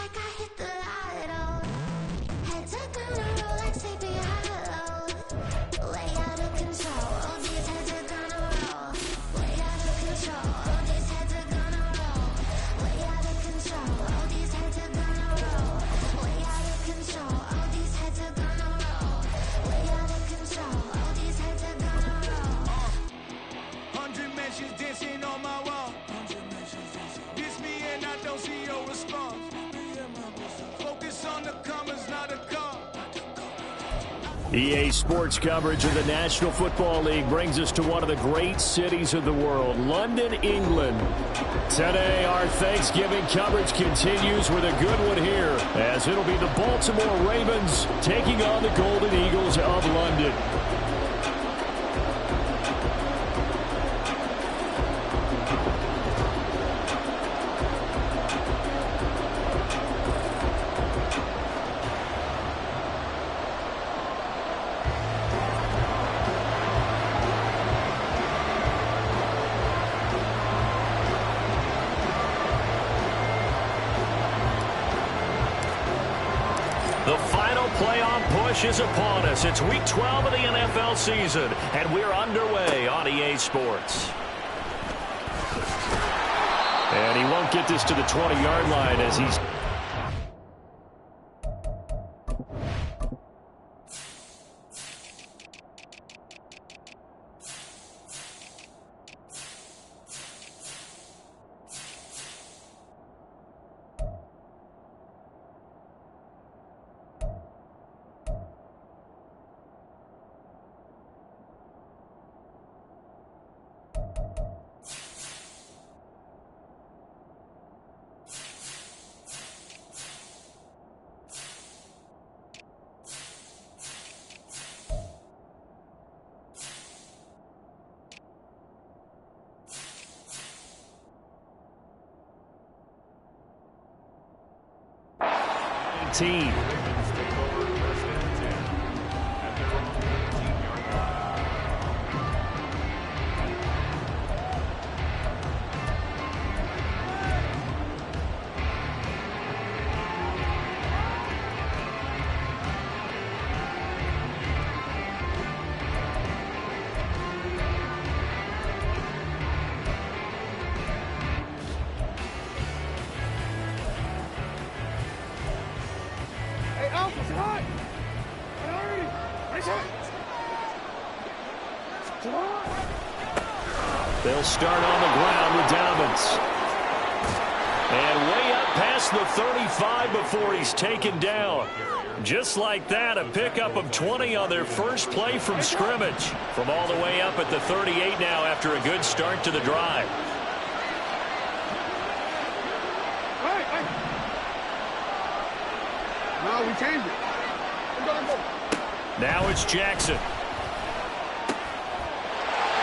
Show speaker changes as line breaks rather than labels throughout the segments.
like I hit the lotto. Head to gonna roll like sleepy hollow. Way out of control, all these heads are gonna roll. Way out of control, all these heads are gonna roll. Way out of control, all these heads are gonna roll. Way out of control, all these heads are gonna roll. Way out of control, all these heads are gonna roll.
100 mentions dancing on my wall. Diss me and I don't see your response. Focus on the commas, not a call.
EA Sports coverage of the National Football League brings us to one of the great cities of the world, London, England. Today, our Thanksgiving coverage continues with a good one here, as it'll be the Baltimore Ravens taking on the Golden Eagles of London. The final playoff push is upon us. It's Week 12 of the NFL season, and we're underway on EA Sports. And he won't get this to the 20-yard line as he's... team. They'll start on the ground with Dobbins. And way up past the 35 before he's taken down. Just like that, a pickup of 20 on their first play from scrimmage. From all the way up at the 38 now after a good start to the drive.
No, we changed it.
Now it's Jackson.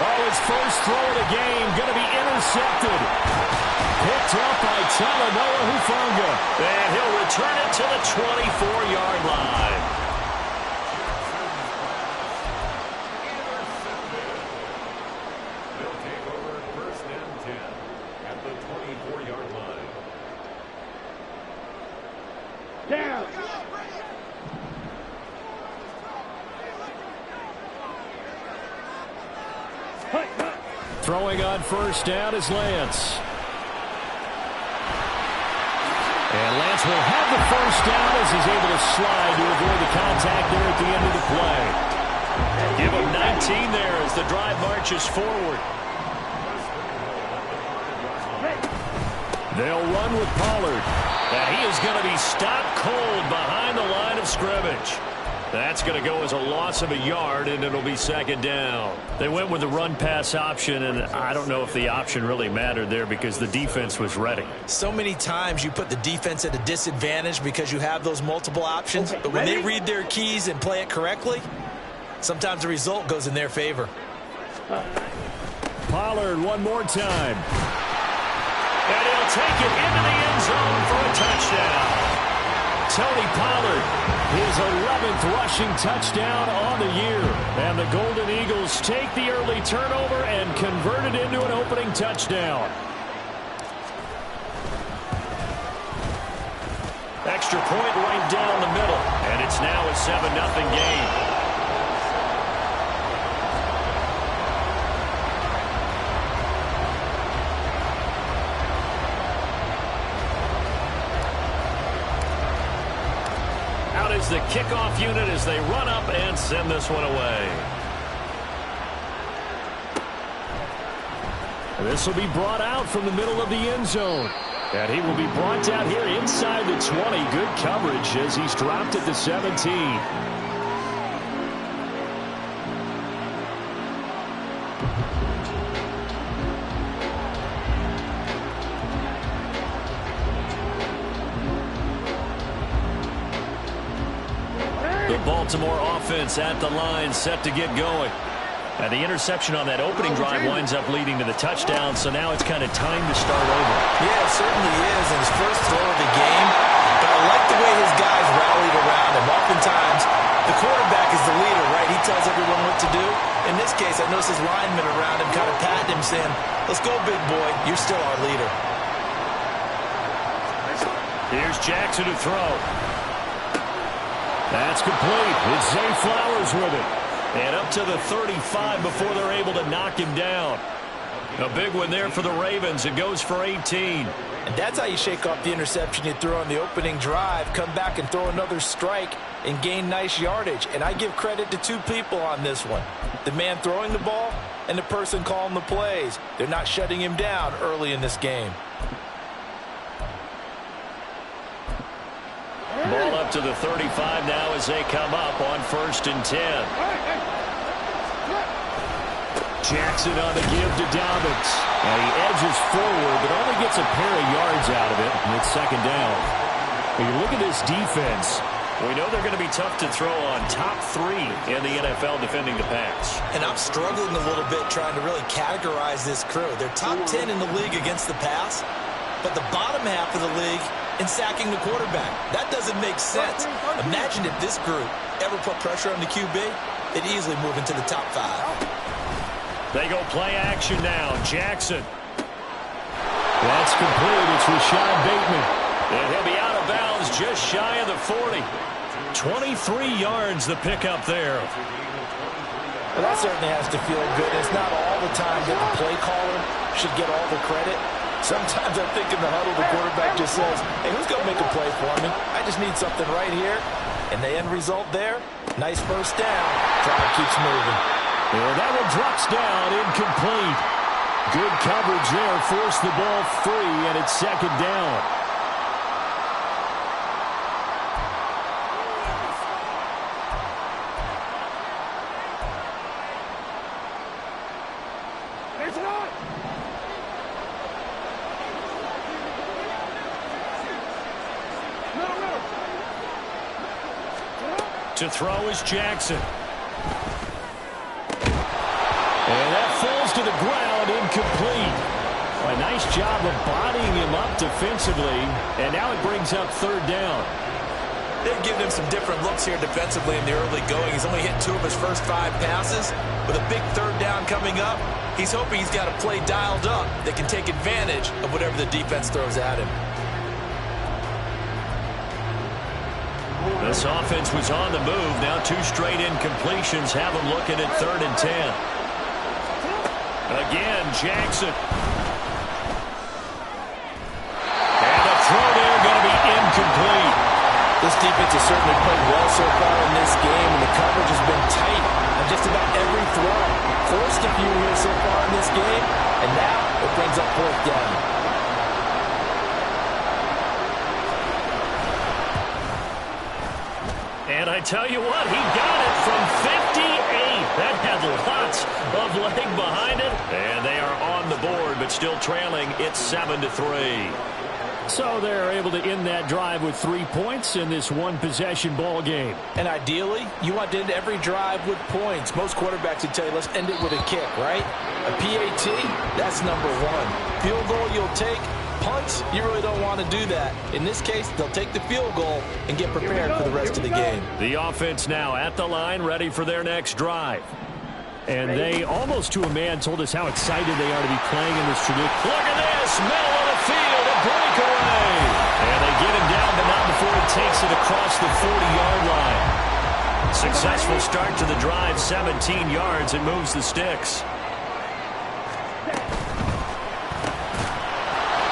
Oh, his first throw of the game going to be intercepted. Picked up by Talanoa Hufanga. And he'll return it to the 24-yard line.
They'll take over first and 10 at the 24-yard line.
Down.
Throwing on first down is Lance. And Lance will have the first down as he's able to slide to avoid the contact there at the end of the play. Give him 19 there as the drive marches forward. They'll run with Pollard. And he is going to be stopped cold behind the line of scrimmage. That's going to go as a loss of a yard, and it'll be second down. They went with the run-pass option, and I don't know if the option really mattered there because the defense was ready.
So many times you put the defense at a disadvantage because you have those multiple options. But when they read their keys and play it correctly, sometimes the result goes in their favor.
Pollard one more time. And he'll take it into the end zone for a touchdown. Tony Pollard, his 11th rushing touchdown on the year. And the Golden Eagles take the early turnover and convert it into an opening touchdown. Extra point right down the middle. And it's now a 7-0 game. Out is the kickoff unit as they run up and send this one away. This will be brought out from the middle of the end zone. And he will be brought down here inside the 20. Good coverage as he's dropped at the 17. The Baltimore offense at the line, set to get going. And the interception on that opening drive winds up leading to the touchdown, so now it's kind of time to start over.
Yeah, it certainly is, and his first throw of the game. But I like the way his guys rallied around him. Oftentimes, the quarterback is the leader, right? He tells everyone what to do. In this case, I noticed his linemen around him kind of patting him, saying, "Let's go, big boy. You're still our leader."
Here's Jackson to throw. That's complete. It's Zay Flowers with it. And up to the 35 before they're able to knock him down. A big one there for the Ravens. It goes for 18.
And that's how you shake off the interception you threw on the opening drive, come back and throw another strike and gain nice yardage. And I give credit to two people on this one. The man throwing the ball and the person calling the plays. They're not shutting him down early in this game.
Ball up to the 35 now as they come up on 1st and 10. Jackson on the give to Dobbins. And he edges forward, but only gets a pair of yards out of it. And it's 2nd down. When you look at this defense, we know they're going to be tough to throw on. Top 3 in the NFL defending the pass.
And I'm struggling a little bit trying to really categorize this crew. They're top 10 in the league against the pass, but the bottom half of the league in sacking the quarterback. That doesn't make sense. Imagine if this group ever put pressure on the QB, they'd easily move into the top 5.
They go play action now. Jackson. That's complete. It's Rashad Bateman. And he'll be out of bounds just shy of the 40. 23 yards the pickup there.
Well, that certainly has to feel good. It's not all the time that the play caller should get all the credit. Sometimes I think in the huddle, the quarterback just says, "Hey, who's going to make a play for me? I just need something right here." And the end result there, nice first down. Crowd keeps moving.
And that one drops down, incomplete. Good coverage there, forced the ball free, and it's 2nd down. To throw is Jackson. And that falls to the ground, incomplete. A nice job of bodying him up defensively, and now it brings up 3rd down.
They've given him some different looks here defensively in the early going. He's only hit 2 of his first 5 passes. With a big 3rd down coming up, he's hoping he's got a play dialed up that can take advantage of whatever the defense throws at him.
This offense was on the move. Now 2 straight incompletions have them looking at 3rd and 10. Again, Jackson. And the throw there going to be incomplete.
This defense has certainly played well so far in this game, and the coverage has been tight on just about every throw. Forced a few here so far in this game, and now it brings up 4th down.
And I tell you what, he got it from 58. That had lots of leg behind it. And they are on the board, but still trailing. It's 7-3. So they're able to end that drive with 3 points in this one-possession ball game.
And ideally, you want to end every drive with points. Most quarterbacks would tell you, let's end it with a kick, right? A PAT, that's number 1. Field goal you'll take. Punts, you really don't want to do that. In this case, they'll take the field goal and get prepared for the rest of the game.
The offense now at the line, ready for their next drive. And they, almost to a man, told us how excited they are to be playing in this tradition. Look at this, middle of the field, a breakaway. And they get him down, but not before successful start to the drive, 17 yards, and moves the sticks.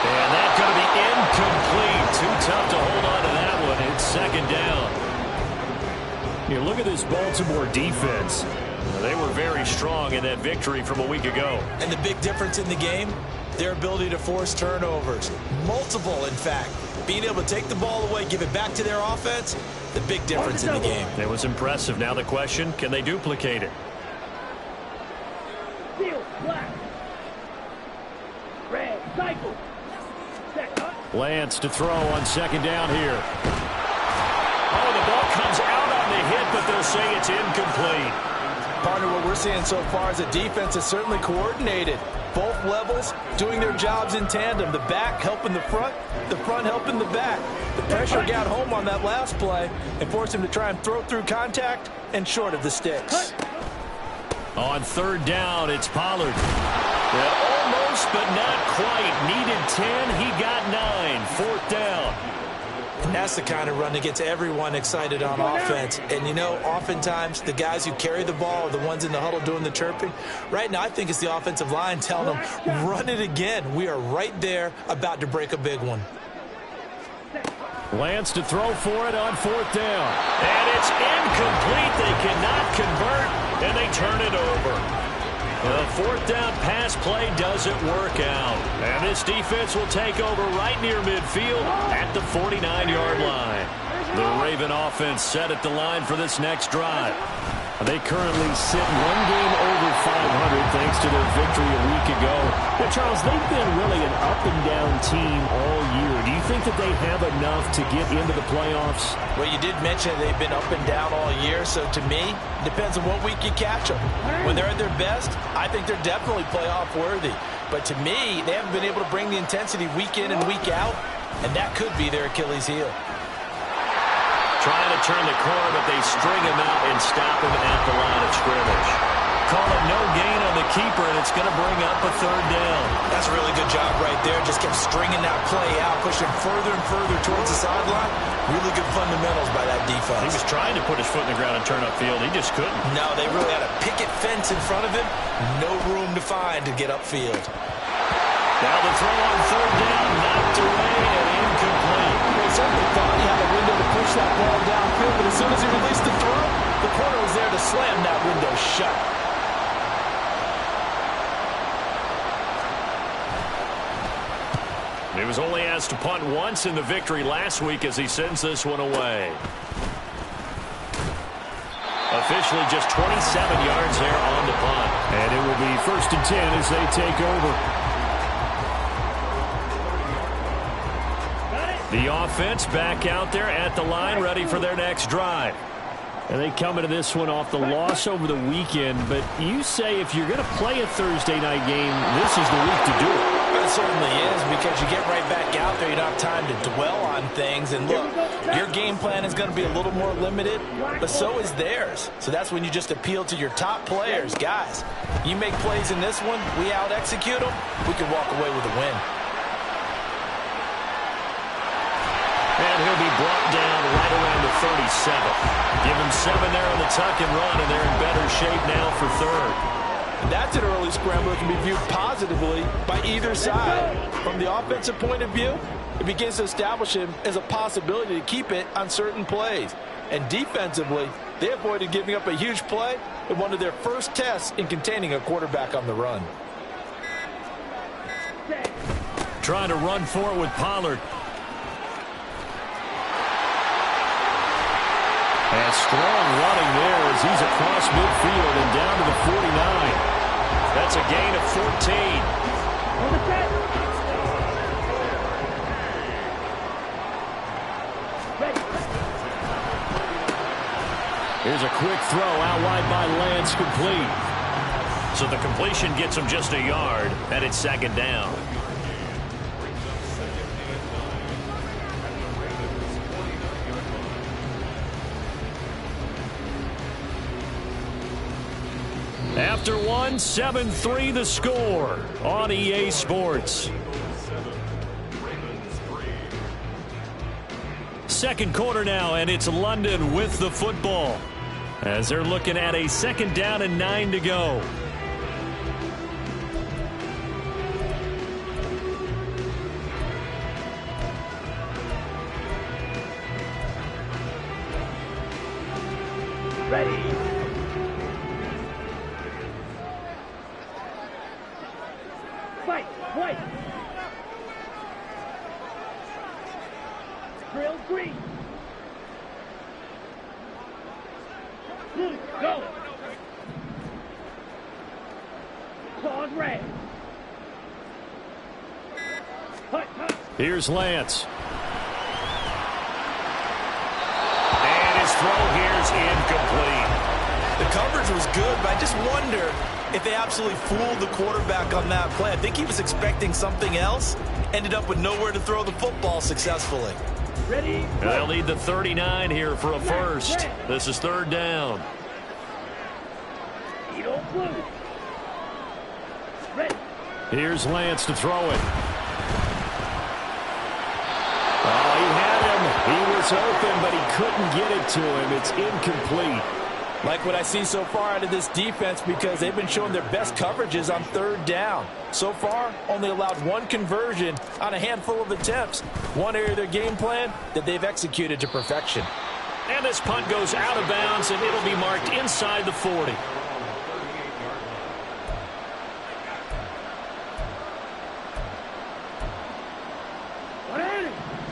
And that's going to be incomplete. Too tough to hold on to that one. It's second down. You look at this Baltimore defense. They were very strong in that victory from a week ago.
And the big difference in the game, their ability to force turnovers. Multiple, in fact. Being able to take the ball away, give it back to their offense, the big difference in the game.
It was impressive. Now the question, can they duplicate it?
Steel, black. Red, cycle.
Lance to throw on second down here. Oh, the ball comes out on the hit, but they'll say it's incomplete.
Partner, what we're seeing so far is a defense is certainly coordinated. Both levels doing their jobs in tandem. The back helping the front helping the back. The pressure got home on that last play and forced him to try and throw through contact and short of the sticks.
On third down, it's Pollard. Well, almost, but not quite. Needed 10, he got 9. Fourth down.
And that's the kind of run that gets everyone excited on offense. And, you know, oftentimes the guys who carry the ball are the ones in the huddle doing the chirping. Right now, I think it's the offensive line telling them, run it again. We are right there about to break a big one.
Lance to throw for it on fourth down. And it's incomplete. They cannot convert, and they turn it over. The fourth down pass play doesn't work out. And this defense will take over right near midfield at the 49-yard line. The Raven offense set at the line for this next drive. They currently sit one game over 500 thanks to their victory a week ago. But, Charles, they've been really an up-and-down team all year. Do you think that they have enough to get into the playoffs?
Well, you did mention they've been up and down all year, so to me, it depends on what week you catch them. When they're at their best, I think they're definitely playoff worthy. But to me, they haven't been able to bring the intensity week in and week out, and that could be their Achilles heel.
Trying to turn the corner, but they string him out and stop him at the line of scrimmage. Call it no gain on the keeper, and it's going to bring up a third down.
That's a really good job right there. Just kept stringing that play out, pushing further and further towards the sideline. Really good fundamentals by that defense.
He was trying to put his foot in the ground and turn upfield. He just couldn't.
No, they really had a picket fence in front of him. No room to find to get upfield.
Now the throw on third down, knocked away and incomplete.
They certainly thought he had a window to push that ball downfield, but as soon as he released the throw, the corner was there to slam that window shut.
He was only asked to punt once in the victory last week as he sends this one away. Officially just 27 yards there on the punt. And it will be 1st and 10 as they take over. The offense back out there at the line, ready for their next drive. And they come into this one off the loss over the weekend. But you say if you're going to play a Thursday night game, this is the week to do it.
It certainly is, because you get right back out there. You don't have time to dwell on things. And look, your game plan is going to be a little more limited, but so is theirs. So that's when you just appeal to your top players. Guys, you make plays in this one, we out-execute them, we can walk away with a win.
And he'll be brought down right around the 37. Give him 7 there on the tuck and run, and they're in better shape now for third.
And that's an early scramble that can be viewed positively by either side. From the offensive point of view, it begins to establish him as a possibility to keep it on certain plays. And defensively, they avoided giving up a huge play in one of their first tests in containing a quarterback on the run.
Trying to run for it with Pollard. And strong running there as he's across midfield and down to the 49. That's a gain of 14. Here's a quick throw out wide by Lance, complete. So the completion gets him just a yard, and it's second down. After one, 7-3 the score on EA Sports. Second quarter now, and it's London with the football. as they're looking at a 2nd down and 9 to go.
Ready. Fight. White. Drill green. Blue. Go. Claws red. Hut, hut.
Here's Lance. And his throw here's incomplete.
The coverage was good, but I just wonder if they absolutely fooled the quarterback on that play. I think he was expecting something else. Ended up with nowhere to throw the football successfully.
Ready.
They'll need the 39 here for a first. This is 3rd down.
Eagle blue. Ready.
Here's Lance to throw it. Oh, he had him. He was open, but he couldn't get it to him. It's incomplete.
Like what I see so far out of this defense, because they've been showing their best coverages on 3rd down. So far, only allowed 1 conversion on a handful of attempts. One area of their game plan that they've executed to perfection.
And this punt goes out of bounds, and it'll be marked inside the 40.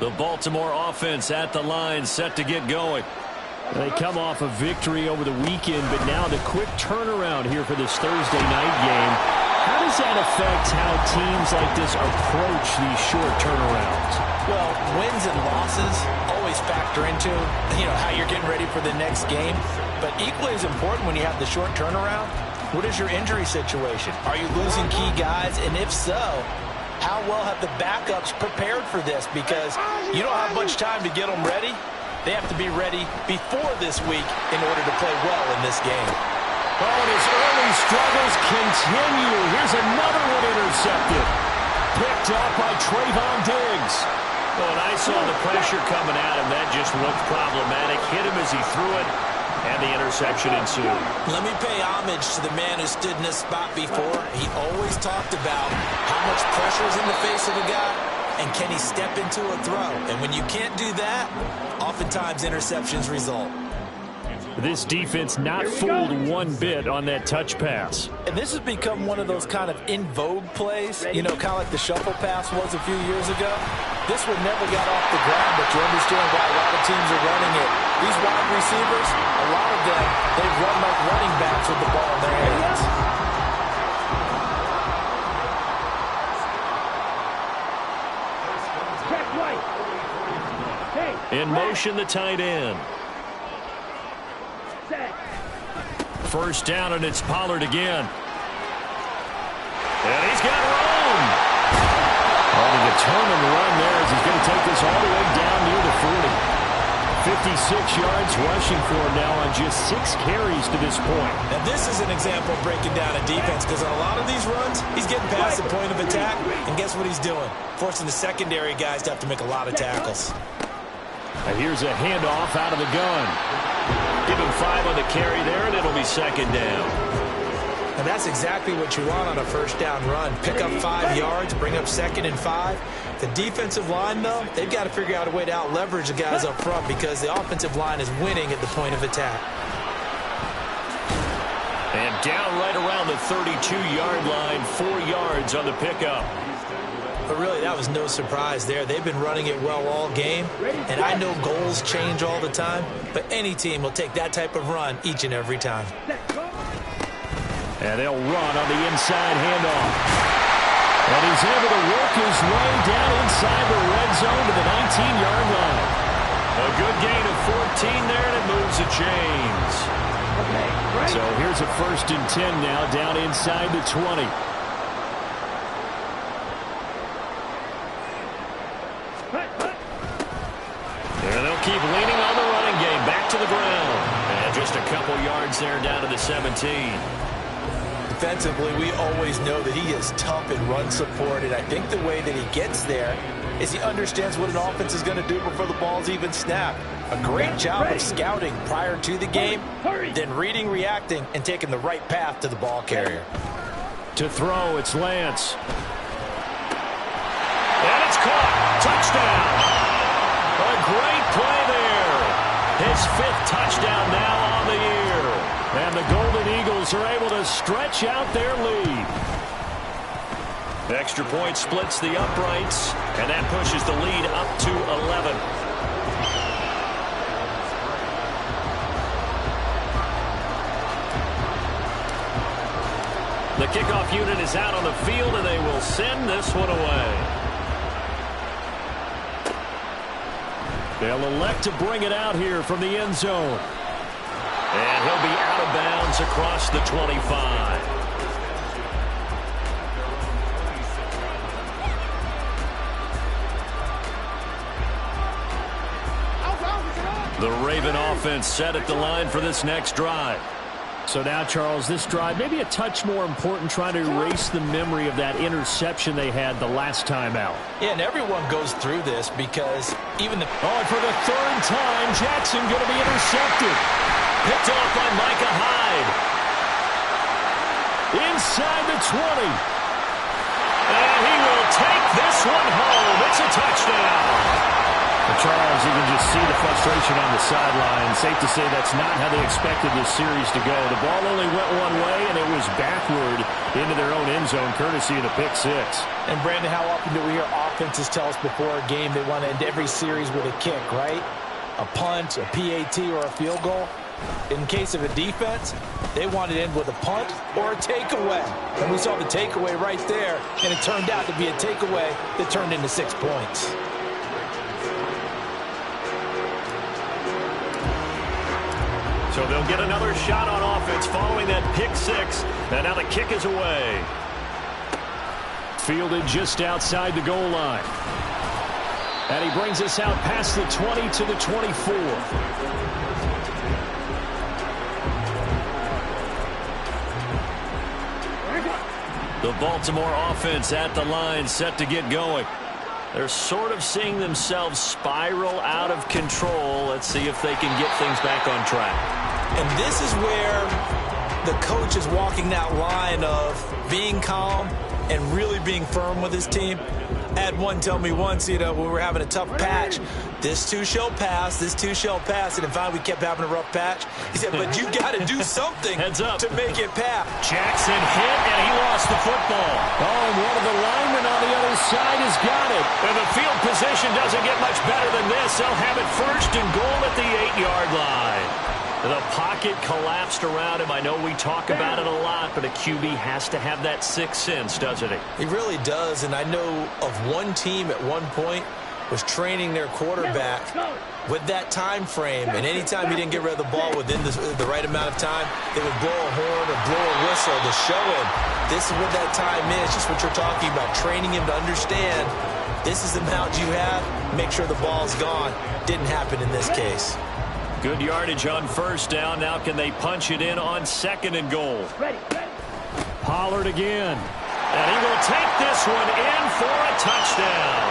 The Baltimore offense at the line, set to get going. They come off a victory over the weekend, but now the quick turnaround here for this Thursday night game. How does that affect how teams like this approach these short turnarounds?
Well, wins and losses always factor into, how you're getting ready for the next game. But equally as important when you have the short turnaround, what is your injury situation? Are you losing key guys? And if so, how well have the backups prepared for this? Because you don't have much time to get them ready. They have to be ready before this week in order to play well in this game.
Oh, and his early struggles continue. Here's another one intercepted. Picked up by Trayvon Diggs. Oh, and I saw the pressure coming at him. That just looked problematic. Hit him as he threw it, and the interception ensued.
Let me pay homage to the man who stood in this spot before. He always talked about how much pressure is in the face of a guy, and can he step into a throw? And when you can't do that, oftentimes interceptions result.
This defense not fooled one bit on that touch pass.
And this has become one of those kind of in vogue plays, kind of like the shuffle pass was a few years ago. This one never got off the ground, but you understand why a lot of teams are running it. These wide receivers, a lot of them, they run like running backs with the ball in their hands.
In motion, the tight end. First down, and it's Pollard again. And he's got room. Oh, the determined run there as he's going to take this all the way down near the 40. 56 yards rushing for him now on just 6 carries to this point.
Now, this is an example of breaking down a defense, because on a lot of these runs, he's getting past the point of attack, and guess what he's doing? Forcing the secondary guys to have to make a lot of tackles.
And here's a handoff out of the gun. Give him 5 on the carry there, and it'll be 2nd down.
And that's exactly what you want on a first down run. Pick up 5 yards, bring up 2nd and 5. The defensive line, though, they've got to figure out a way to out-leverage the guys up front, because the offensive line is winning at the point of attack.
And down right around the 32-yard line, 4 yards on the pickup.
But really, that was no surprise there. They've been running it well all game, and I know goals change all the time, but any team will take that type of run each and every time.
And they'll run on the inside handoff. And he's able to work his way down inside the red zone to the 19-yard line. A good gain of 14 there, and it moves the chains. So here's a 1st and 10 now, down inside the 20. And they'll keep leaning on the running game. Back to the ground. And just a couple yards there down to the 17.
defensively, we always know that he is tough in run support, and I think the way that he gets there is he understands what an offense is going to do before the ball's even snapped. A great job of scouting prior to the game, then reading, reacting, and taking the right path to the ball carrier.
To throw, it's Lance. And it's caught. Touchdown. A great play there. His 5th touchdown now on the year. And the Golden Eagles are able to stretch out their lead. Extra point splits the uprights, and that pushes the lead up to 11. The kickoff unit is out on the field, and they will send this one away. They'll elect to bring it out here from the end zone. And he'll be out of bounds across the 25. The Raven offense set at the line for this next drive. So now, Charles, this drive may be a touch more important, trying to erase the memory of that interception they had the last time out.
Yeah, and everyone goes through this because even the...
Oh, and for the 3rd time, Jackson going to be intercepted. Picked off by Micah Hyde. Inside the 20. And he will take this one home. It's a touchdown. Well, Charles, you can just see the frustration on the sideline. Safe to say that's not how they expected this series to go. The ball only went one way, and it was backward into their own end zone, courtesy of the pick 6.
And, Brandon, how often do we hear offenses tell us before a game they want to end every series with a kick, right? A punt, a PAT, or a field goal. In case of a defense, they want to end with a punt or a takeaway. And we saw the takeaway right there, and it turned out to be a takeaway that turned into 6 points.
So they'll get another shot on offense following that pick 6. And now the kick is away. Fielded just outside the goal line. And he brings us out past the 20 to the 24. The Baltimore offense at the line, set to get going. They're sort of seeing themselves spiral out of control. Let's see if they can get things back on track.
And this is where the coach is walking that line of being calm and really being firm with his team. I had one tell me once, when we were having a tough patch, this too shall pass, this too shall pass. And in fact, we kept having a rough patch. He said, but you got to do something to make it pass.
Jackson hit, and he lost the football. Oh, and one of the linemen on the other side has got it. And the field position doesn't get much better than this. They'll have it 1st and goal at the 8-yard line. The pocket collapsed around him. I know we talk about it a lot, but a QB has to have that 6th sense, doesn't he?
He really does, and I know of one team at one point was training their quarterback with that time frame, and anytime he didn't get rid of the ball within the right amount of time, they would blow a horn or blow a whistle to show him this is what that time is, just what you're talking about, training him to understand this is the amount you have, make sure the ball's gone. Didn't happen in this case.
Good yardage on 1st down. Now can they punch it in on 2nd and goal? Pollard again. And he will take this one in for a touchdown.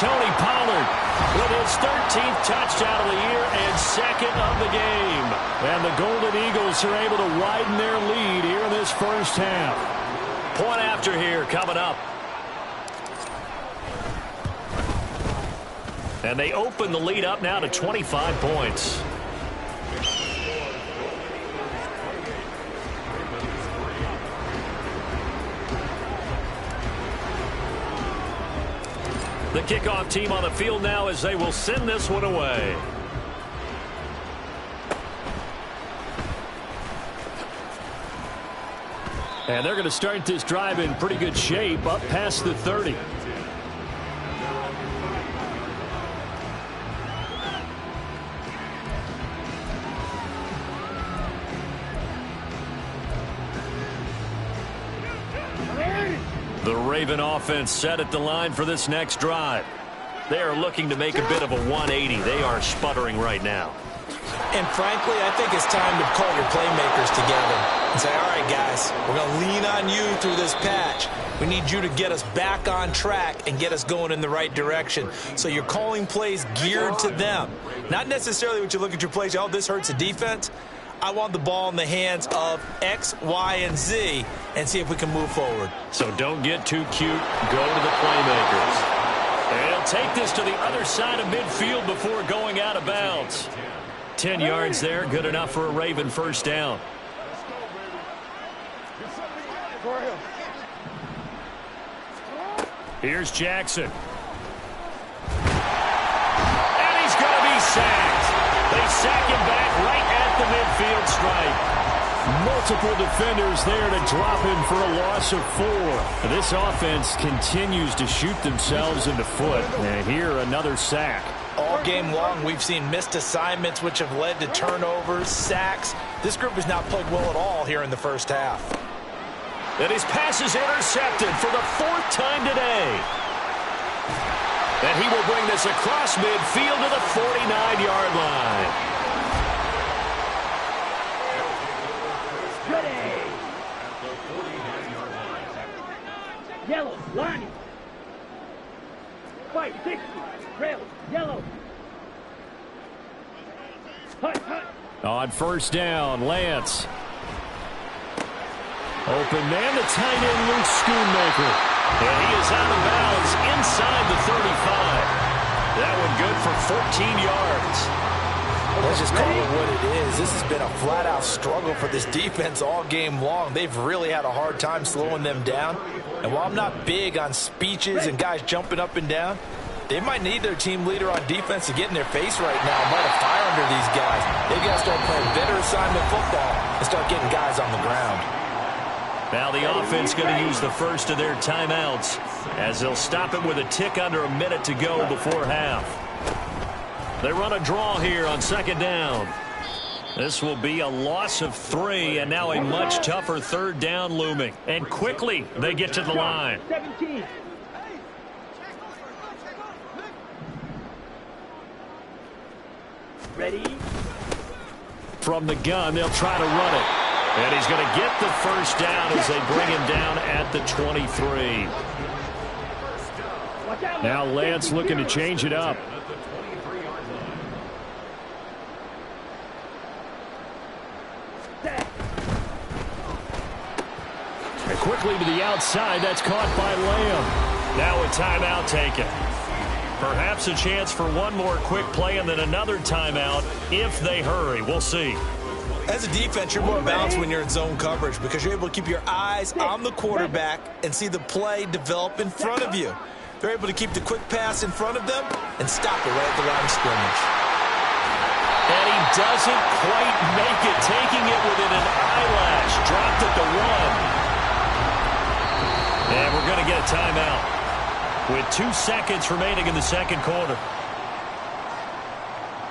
Tony Pollard with his 13th touchdown of the year and 2nd of the game. And the Golden Eagles are able to widen their lead here in this 1st half. Point after here coming up. And they open the lead up now to 25 points. The kickoff team on the field now as they will send this one away. And they're going to start this drive in pretty good shape up past the 30. The Raven offense set at the line for this next drive. They are looking to make a bit of a 180. They are sputtering right now.
And frankly, I think it's time to call your playmakers together and say, all right, guys, we're going to lean on you through this patch. We need you to get us back on track and get us going in the right direction. So you're calling plays geared to them. Not necessarily what you look at your plays, oh, this hurts the defense. I want the ball in the hands of X, Y, and Z and see if we can move forward.
So don't get too cute. Go to the playmakers. And he'll take this to the other side of midfield before going out of bounds. 10 yards there, good enough for a Raven first down. Here's Jackson. And he's going to be sacked. They sack him back right at the midfield stripe. Multiple defenders there to drop him for a loss of 4. This offense continues to shoot themselves in the foot. And here, another sack.
All game long, we've seen missed assignments, which have led to turnovers, sacks. This group has not played well at all here in the first half.
And his pass is intercepted for the 4th time today. And he will bring this across midfield to the 49-yard line.
Ready. Yellow, line. Fight, 60. Rail, yellow. Hut, hut.
On first down, Lance. Open man, the tight end, Luke Schoonmaker. And he is out of bounds inside the 35. That one good for 14 yards.
Let's just call it what it is. This has been a flat-out struggle for this defense all game long. They've really had a hard time slowing them down. And while I'm not big on speeches and guys jumping up and down, they might need their team leader on defense to get in their face right now and light a fire under these guys. They've got to start playing better assignment football and start getting guys on the ground.
Now the offense going to use the first of their timeouts as they'll stop it with a tick under a minute to go before half. They run a draw here on second down. This will be a loss of 3 and now a much tougher third down looming. And quickly they get to the line.
17. Ready?
From the gun, they'll try to run it. And he's going to get the first down as they bring him down at the 23. Now Lance looking to change it up. And quickly to the outside, that's caught by Lamb. Now a timeout taken. Perhaps a chance for one more quick play and then another timeout if they hurry. We'll see.
As a defense, you're more balanced when you're in zone coverage because you're able to keep your eyes on the quarterback and see the play develop in front of you. They're able to keep the quick pass in front of them and stop it right at the line of scrimmage.
And he doesn't quite make it, taking it within an eyelash. Dropped at the 1. And we're going to get a timeout with 2 seconds remaining in the second quarter.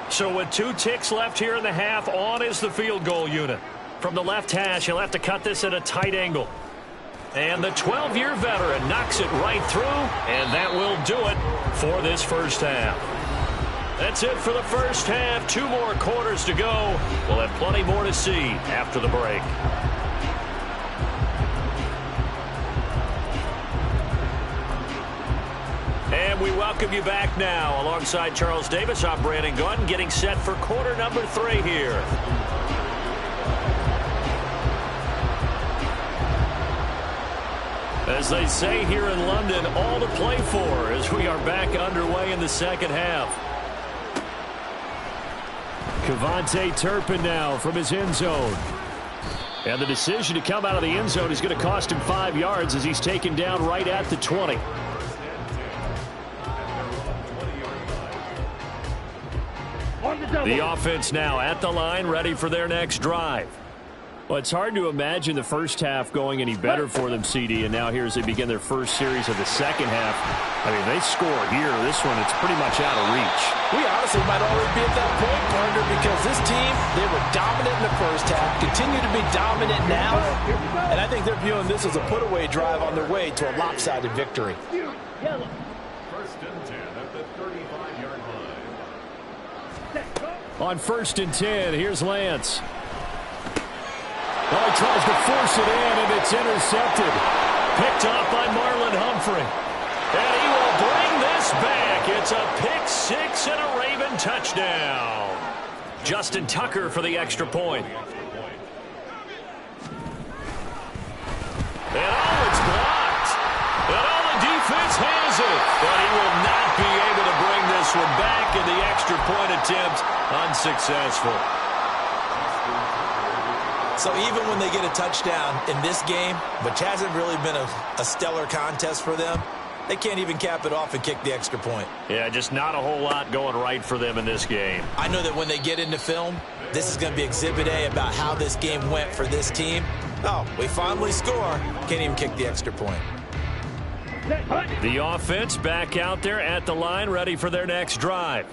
So with 2 ticks left here in the half, on is the field goal unit. From the left hash, he'll have to cut this at a tight angle. And the 12-year veteran knocks it right through, and that will do it for this first half. That's it for the first half. 2 more quarters to go. We'll have plenty more to see after the break. And we welcome you back now. Alongside Charles Davis, I'm Brandon Gunn, getting set for quarter number 3 here. As they say here in London, all to play for as we are back underway in the second half. Kevontae Turpin now from his end zone. And the decision to come out of the end zone is going to cost him 5 yards as he's taken down right at the 20. The offense now at the line, ready for their next drive. Well, it's hard to imagine the first half going any better for them, CD, and now here as they begin their first series of the second half. I mean, they score here. This one, it's pretty much out of reach.
We honestly might already be at that point, partner, because this team, they were dominant in the first half, continue to be dominant now, and I think they're viewing this as a put-away drive on their way to a lopsided victory.
First and 10 at the 35-yard line.
On 1st and 10, here's Lance. Oh, he tries to force it in, and it's intercepted. Picked off by Marlon Humphrey. And he will bring this back. It's a pick six and a Raven touchdown. Justin Tucker for the extra point. And oh, it's blocked. And all the defense has it. But he will not be able to bring this one back, and the extra point attempt unsuccessful.
So even when they get a touchdown in this game, which hasn't really been a stellar contest for them, they can't even cap it off and kick the extra point.
Yeah, just not a whole lot going right for them in this game.
I know that when they get into film, this is going to be Exhibit A about how this game went for this team. Oh, we finally score. Can't even kick the extra point.
The offense back out there at the line, ready for their next drive.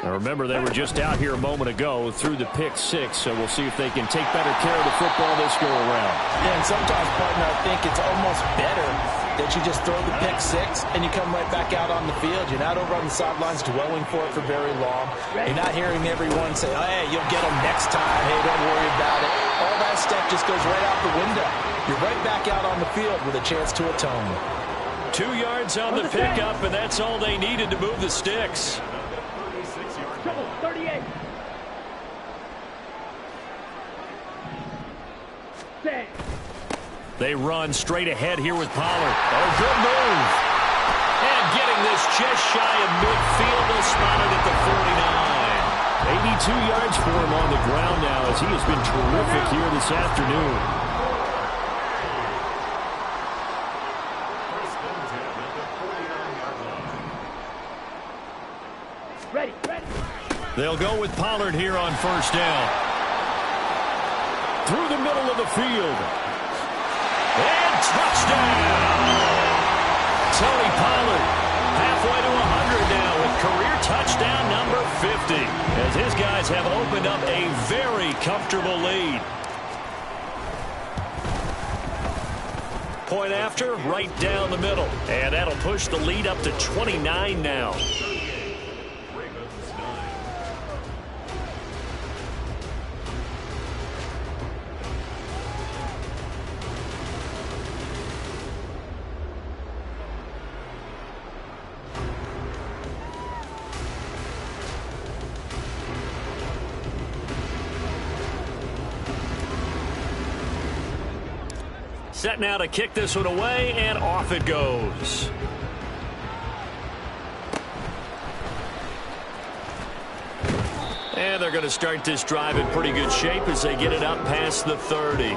Now remember, they were just out here a moment ago through the pick six, so we'll see if they can take better care of the football this go around.
Yeah, and sometimes, partner, I think it's almost better that you just throw the pick six and you come right back out on the field. You're not over on the sidelines dwelling for it for very long. You're not hearing everyone say, oh, hey, you'll get them next time. Hey, don't worry about it. All that stuff just goes right out the window. You're right back out on the field with a chance to atone.
2 yards on the pickup, and that's all they needed to move the sticks.
38.
They run straight ahead here with Pollard. Oh, good move. And getting this just shy of midfield, they'll spot it at the 49. 82 yards for him on the ground now, as he has been terrific here this afternoon.
Ready.
They'll go with Pollard here on 1st down. Through the middle of the field. And touchdown! Tony Pollard halfway to 100 now with career touchdown number 50. As his guys have opened up a very comfortable lead. Point after, right down the middle. And that'll push the lead up to 29 now. Set now to kick this one away, and off it goes. And they're going to start this drive in pretty good shape as they get it up past the 30.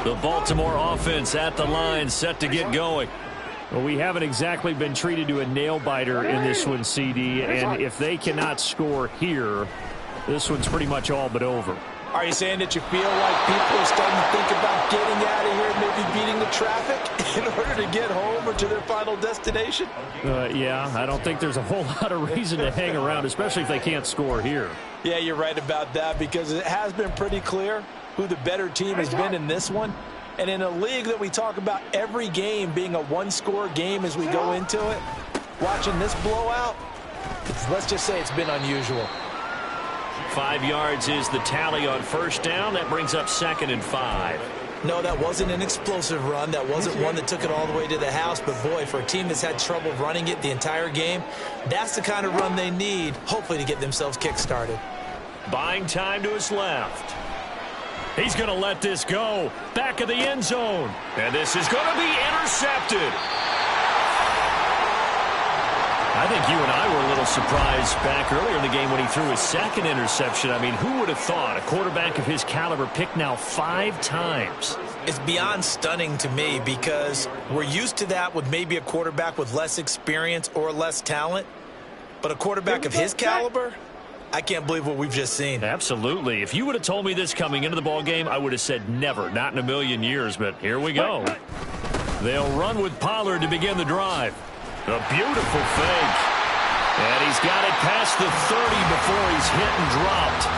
The Baltimore offense at the line, set to get going. Well, we haven't exactly been treated to a nail-biter in this one, CD, and if they cannot score here, this one's pretty much all but over.
Are you saying that you feel like people are starting to think about getting out of here and maybe beating the traffic in order to get home or to their final destination?
Yeah, I don't think there's a whole lot of reason to hang around, especially if they can't score here.
Yeah, you're right about that, because it has been pretty clear who the better team has been in this one. And in a league that we talk about every game being a one-score game as we go into it, watching this blowout, let's just say it's been unusual.
5 yards is the tally on 1st down. That brings up 2nd and 5.
No, that wasn't an explosive run. That wasn't one that took it all the way to the house. But, boy, for a team that's had trouble running it the entire game, that's the kind of run they need, hopefully, to get themselves kick-started.
Buying time to his left. He's going to let this go. Back of the end zone. And this is going to be intercepted. I think you and I were a little surprised back earlier in the game when he threw his 2nd interception. I mean, who would have thought a quarterback of his caliber picked now 5 times?
It's beyond stunning to me, because we're used to that with maybe a quarterback with less experience or less talent. But a quarterback of his caliber, I can't believe what we've just seen.
Absolutely. If you would have told me this coming into the ball game, I would have said never, not in a million years. But here we go. They'll run with Pollard to begin the drive. A beautiful fake. And he's got it past the 30 before he's hit and dropped.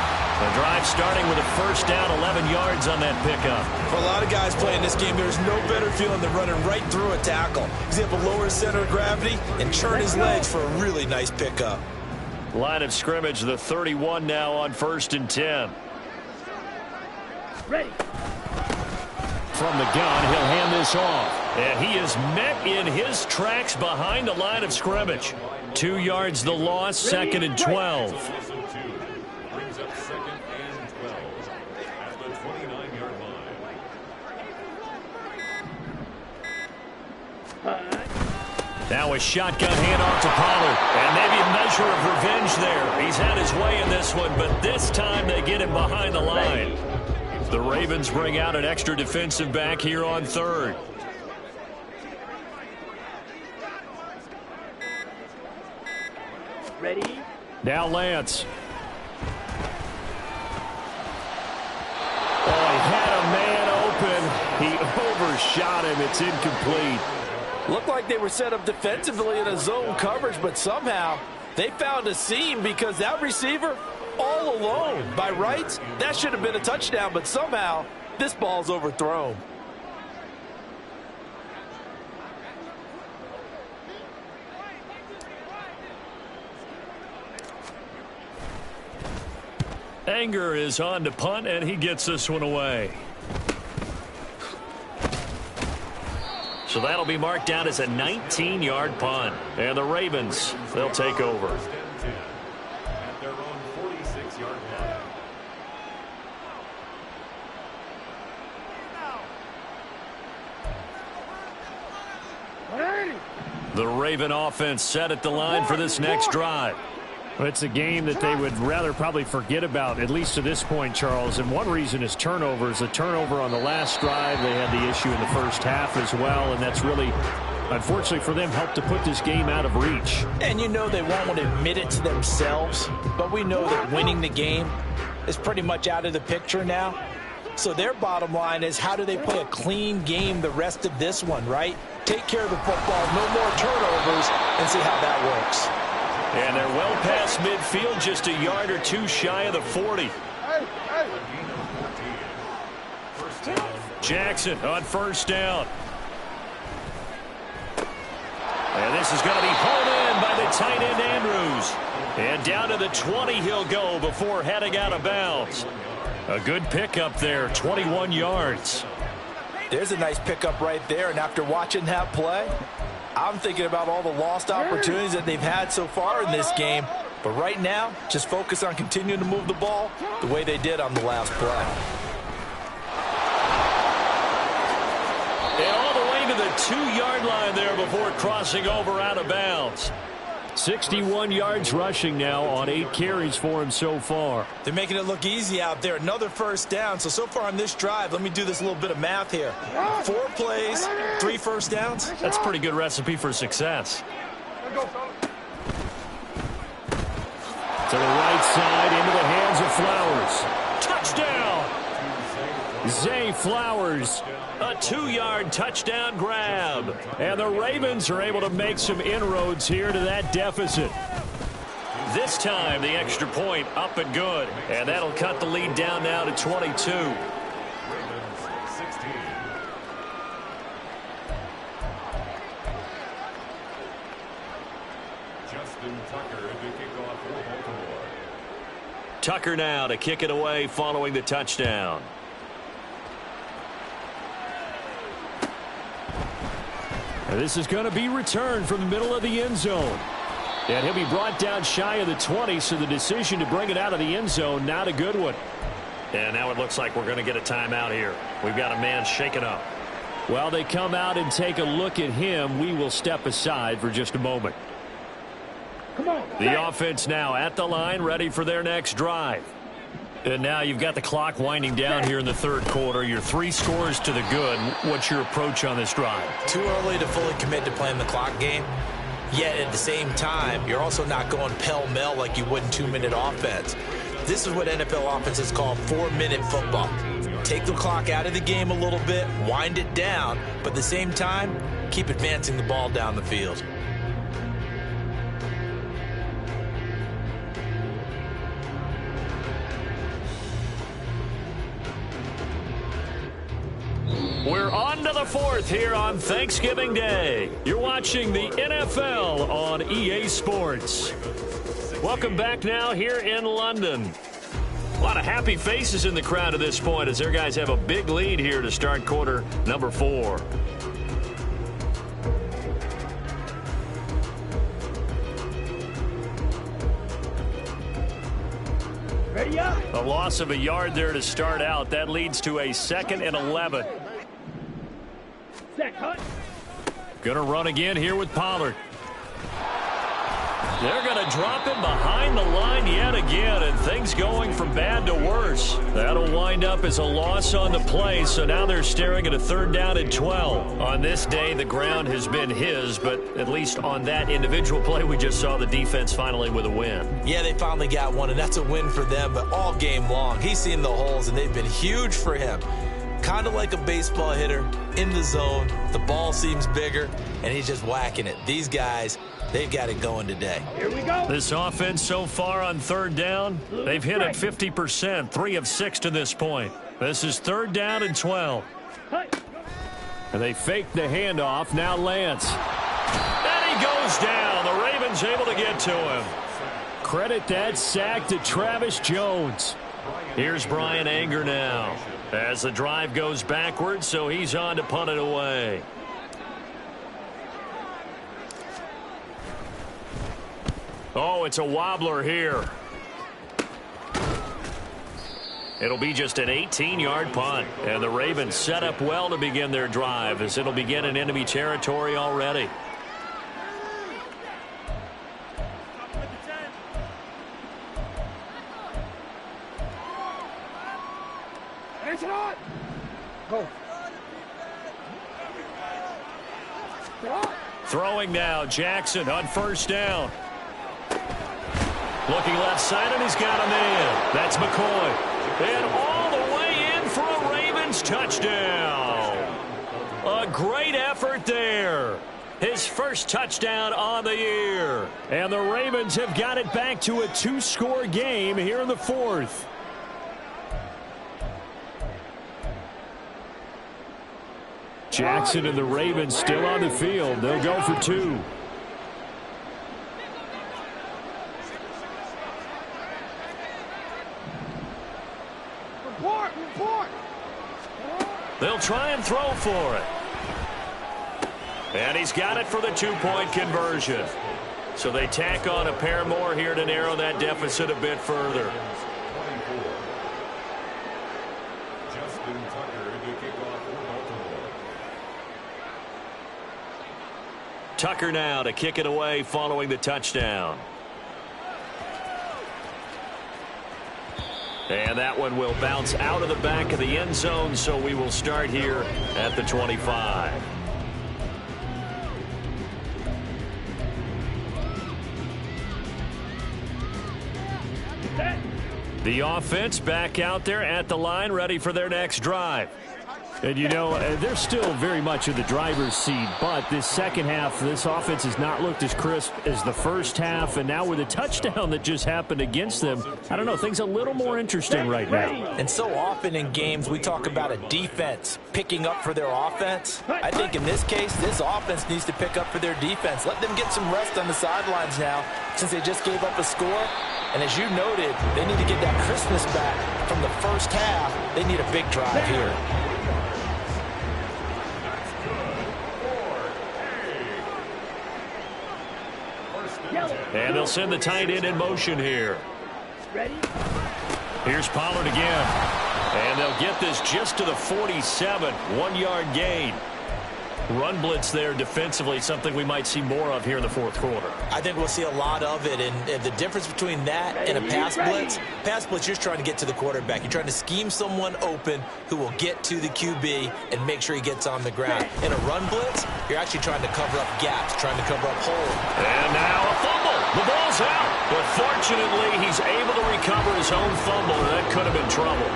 The drive starting with a first down, 11 yards on that pickup.
For a lot of guys playing this game, there's no better feeling than running right through a tackle. He's able to lower his center of gravity and churn his legs for a really nice pickup.
Line of scrimmage, the 31 now on 1st and 10.
Ready.
From the gun, he'll hand this off. And he is met in his tracks behind the line of scrimmage. 2 yards the loss, 2nd and 12.
Brings up 2nd and 12 at the 29-yard line.
Now a shotgun handoff to Pollard. And maybe a measure of revenge there. He's had his way in this one, but this time they get him behind the line. The Ravens bring out an extra defensive back here on 3rd.
Ready.
Now Lance. Oh, he had a man open. He overshot him. It's incomplete.
Looked like they were set up defensively in a zone coverage, but somehow they found a seam because that receiver all alone. By rights, that should have been a touchdown, but somehow this ball's overthrown.
Anger is on to punt, and he gets this one away. So that'll be marked down as a 19-yard punt. And the Ravens, they'll take over.
At their own 46-yard line.
The Raven offense set at the line for this next drive.
Well, it's a game that they would rather probably forget about, at least to this point, Charles. And one reason is turnovers. A turnover on the last drive. They had the issue in the first half as well, and that's really, unfortunately for them, helped to put this game out of reach.
And you know they won't want to admit it to themselves, but we know that winning the game is pretty much out of the picture now. So their bottom line is, how do they play a clean game the rest of this one, right? Take care of the football, no more turnovers, and see how that works.
And they're well past midfield, just a yard or two shy of the 40. Jackson on first down. And this is going to be hauled in by the tight end Andrews. And down to the 20 he'll go before heading out of bounds. A good pickup there, 21 yards.
There's a nice pickup right there, and after watching that play, I'm thinking about all the lost opportunities that they've had so far in this game. But right now, just focus on continuing to move the ball the way they did on the last play.
And all the way to the 2-yard line there before crossing over out of bounds. 61 yards rushing now on 8 carries for him so far.
They're making it look easy out there. Another first down. So far on this drive, let me do this little bit of math here. 4 plays, 3 first downs.
That's a pretty good recipe for success. To the right side, into the hands of Flowers. Touchdown! Zay Flowers, a 2-yard touchdown grab. And the Ravens are able to make some inroads here to that deficit. This time, the extra point up and good. And that'll cut the lead down now to 22.
Ravens 16. Justin Tucker to kick off for Baltimore.
Tucker now to kick it away following the touchdown. And this is going to be returned from the middle of the end zone. And he'll be brought down shy of the 20, so the decision to bring it out of the end zone, not a good one. And now it looks like we're going to get a timeout here. We've got a man shaken up. Well, they come out and take a look at him. We will step aside for just a moment.
Come on.
The offense now at the line, ready for their next drive. And now you've got the clock winding down here in the third quarter. You're 3 scores to the good. What's your approach on this drive?
Too early to fully commit to playing the clock game. Yet at the same time, you're also not going pell-mell like you would in 2-minute offense. This is what NFL offenses call 4-minute football. Take the clock out of the game a little bit, wind it down, but at the same time, keep advancing the ball down the field.
We're on to the fourth here on Thanksgiving Day. You're watching the NFL on EA Sports. Welcome back now here in London. A lot of happy faces in the crowd at this point as their guys have a big lead here to start quarter number 4.
Ready up.
A loss of a yard there to start out. That leads to a 2nd and 11.
Set, cut.
Going to run again here with Pollard. They're going to drop him behind the line yet again, and things going from bad to worse. That'll wind up as a loss on the play, so now they're staring at a 3rd down and 12. On this day, the ground has been his, but at least on that individual play, we just saw the defense finally with a win.
Yeah, they finally got one, and that's a win for them, but all game long, he's seen the holes, and they've been huge for him. Kind of like a baseball hitter in the zone. The ball seems bigger, and he's just whacking it. These guys, they've got it going today.
Here we go.
This offense so far on 3rd down, they've hit it 50%, 3 of 6 to this point. This is 3rd down and 12. And they fake the handoff. Now Lance. And he goes down. The Ravens able to get to him. Credit that sack to Travis Jones. Here's Brian Anger now as the drive goes backwards, so he's on to punt it away. Oh, it's a wobbler here. It'll be just an 18-yard punt, and the Ravens set up well to begin their drive as it'll begin in enemy territory already.
Answer on. Go.
Throwing now, Jackson on 1st down. Looking left side, and he's got a man. That's McCoy. And all the way in for a Ravens touchdown. A great effort there. His first touchdown on the year. And the Ravens have got it back to a 2-score game here in the 4th. Jackson and the Ravens still on the field. They'll go for 2.
Report.
They'll try and throw for it. And he's got it for the 2-point conversion. So they tack on a pair more here to narrow that deficit a bit further. Tucker now to kick it away following the touchdown. And that one will bounce out of the back of the end zone, so we will start here at the 25. The offense back out there at the line, ready for their next drive. And, you know, they're still very much in the driver's seat, but this second half, this offense has not looked as crisp as the first half, and now with a touchdown that just happened against them, I don't know, things a little more interesting right now.
And so often in games, we talk about a defense picking up for their offense. I think in this case, this offense needs to pick up for their defense. Let them get some rest on the sidelines now, since they just gave up a score. And as you noted, they need to get that crispness back from the first half. They need a big drive here.
And they'll send the tight end in motion here.
Ready?
Here's Pollard again. And they'll get this just to the 47. 1-yard gain. Run blitz there defensively, something we might see more of here in the 4th quarter.
I think we'll see a lot of it, and the difference between that and a pass blitz, you're trying to get to the quarterback. You're trying to scheme someone open who will get to the QB and make sure he gets on the ground. In a run blitz, you're actually trying to cover up gaps, trying to cover up holes.
And now a fumble. The ball's out. But fortunately, he's able to recover his own fumble, and that could have been trouble.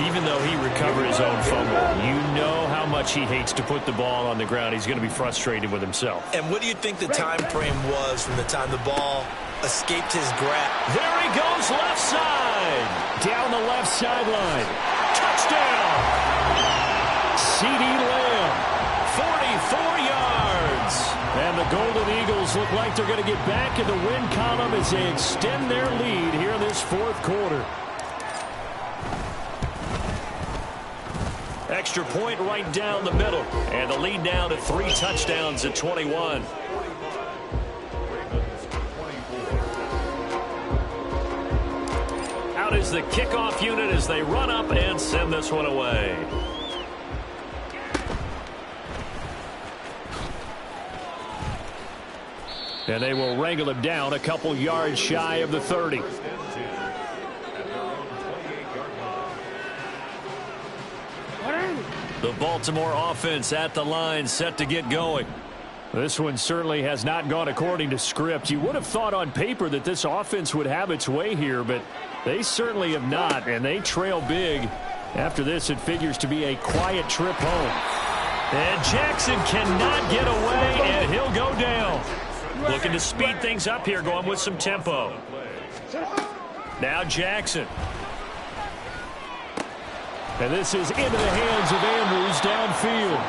Even though he recovered his own fumble, you know how much he hates to put the ball on the ground. He's going to be frustrated with himself.
And what do you think the time frame was from the time the ball escaped his grasp?
There he goes, left side. Down the left sideline. Touchdown.
CeeDee Lamb, 44 yards. And the Golden Eagles look like they're going to get back in the win column as they extend their lead here in this fourth quarter. Extra point right down the middle. And the lead now to 3 touchdowns at 21. Out is the kickoff unit as they run up and send this one away. And they will wrangle him down a couple yards shy of the 30. The Baltimore offense at the line, set to get going. This one certainly has not gone according to script. You would have thought on paper that this offense would have its way here, but they certainly have not, and they trail big. After this, it figures to be a quiet trip home. And Jackson cannot get away, and he'll go down. Looking to speed things up here, going with some tempo. Now Jackson. And this is into the hands of Andrews downfield.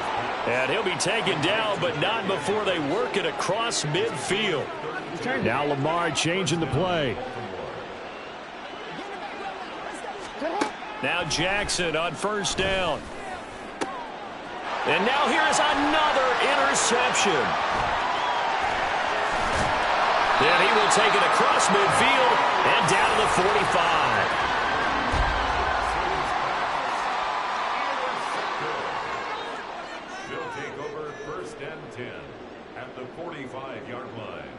And he'll be taken down, but not before they work it across midfield. Now Lamar changing the play. Now Jackson on first down. And now here's another interception. Then he will take it across midfield and down to the 45.
They'll take over 1st and 10 at the 45-yard line.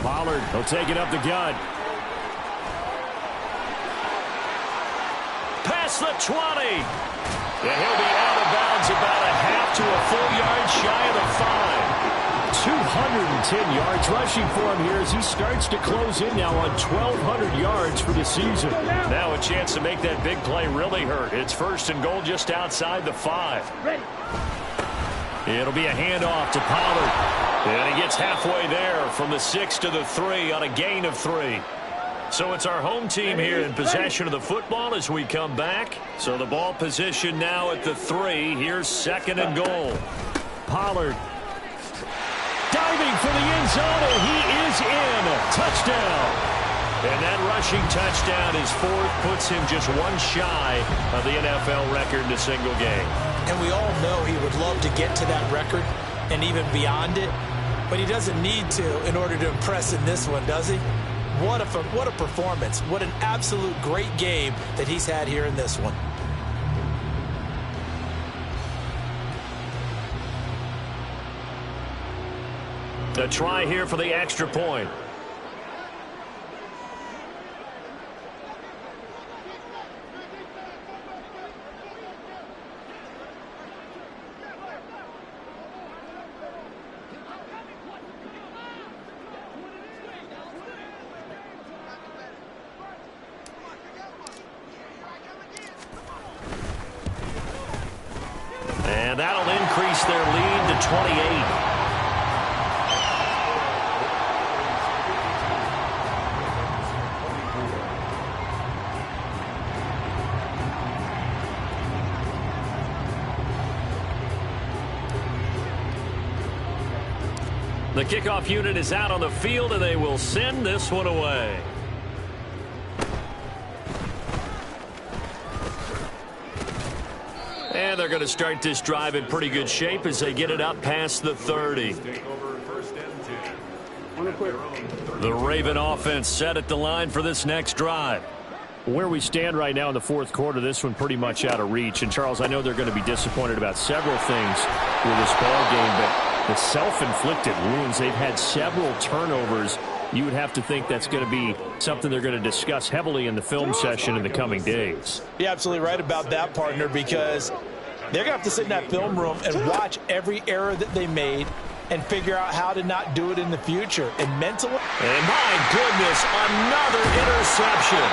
Pollard, he'll take it up the gut. Past the 20. And he'll be out of bounds about a half to a full yard shy of the 5. 210 yards rushing for him here as he starts to close in now on 1,200 yards for the season. Now a chance to make that big play really hurt. It's 1st and goal just outside the 5. It'll be a handoff to Pollard. And he gets halfway there from the 6 to the 3 on a gain of 3. So it's our home team here in possession of the football as we come back. So the ball position now at the 3. Here's 2nd and goal. Pollard diving for the end zone, and he is in. Touchdown. And that rushing touchdown is 4th, puts him just one shy of the NFL record in a single game.
And we all know he would love to get to that record and even beyond it, but he doesn't need to in order to impress in this one, does he? What a performance. What an absolute great game that he's had here in this one.
A try here for the extra point. And that'll increase their lead to 28. The kickoff unit is out on the field, and they will send this one away. And they're going to start this drive in pretty good shape as they get it up past the 30. The Raven offense set at the line for this next drive. Where we stand right now in the fourth quarter, this one pretty much out of reach. And, Charles, I know they're going to be disappointed about several things with this ball game, but the self-inflicted wounds, they've had several turnovers. You would have to think that's going to be something they're going to discuss heavily in the film session in the coming days.
You're absolutely right about that, partner, because they're going to have to sit in that film room and watch every error that they made and figure out how to not do it in the future. And mentally...
And my goodness, another interception.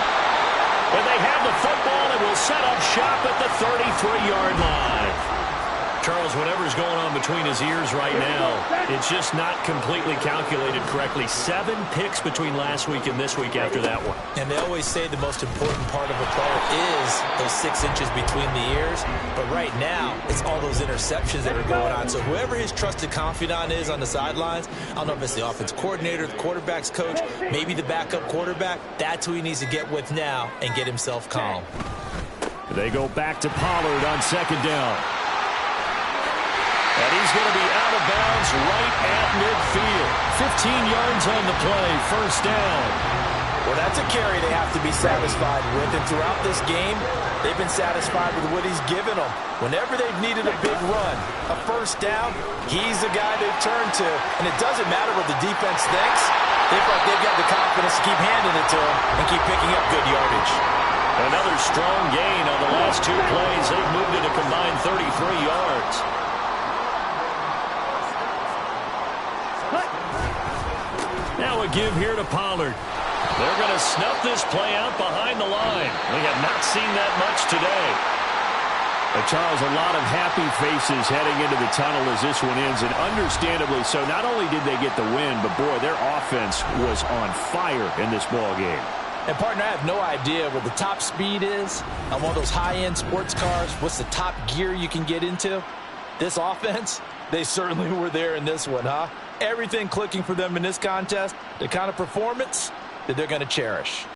And they have the football and will
set up shop at the 33-yard line. Charles, whatever's going on between his ears right now, it's just not completely calculated correctly. 7 picks between last week and this week after that one.
And they always say the most important part of a player is those 6 inches between the ears. But right now, it's all those interceptions that are going on. So whoever his trusted confidant is on the sidelines, I don't know if it's the offense coordinator, the quarterback's coach, maybe the backup quarterback, that's who he needs to get with now and get himself calm.
They go back to Pollard on 2nd down.
And he's going to be out of bounds right at midfield. 15 yards on the play, 1st down.
Well, that's a carry they have to be satisfied with. And throughout this game, they've been satisfied with what he's given them. Whenever they've needed a big run, a 1st down, he's the guy they've turned to. And it doesn't matter what the defense thinks. They feel like they've got the confidence to keep handing it to him and keep picking up good yardage.
Another strong gain on the last 2 plays. They've moved it a combined 33 yards. Now a give here to Pollard. They're going to snuff this play out behind the line. We have not seen that much today.
Charles, a lot of happy faces heading into the tunnel as this one ends, and understandably so. Not only did they get the win, but boy, their offense was on fire in this ball game.
And, partner, I have no idea what the top speed is on one of those high-end sports cars. What's the top gear you can get into? This offense, they certainly were there in this one, huh? Everything clicking for them in this contest, the kind of performance that they're going to cherish.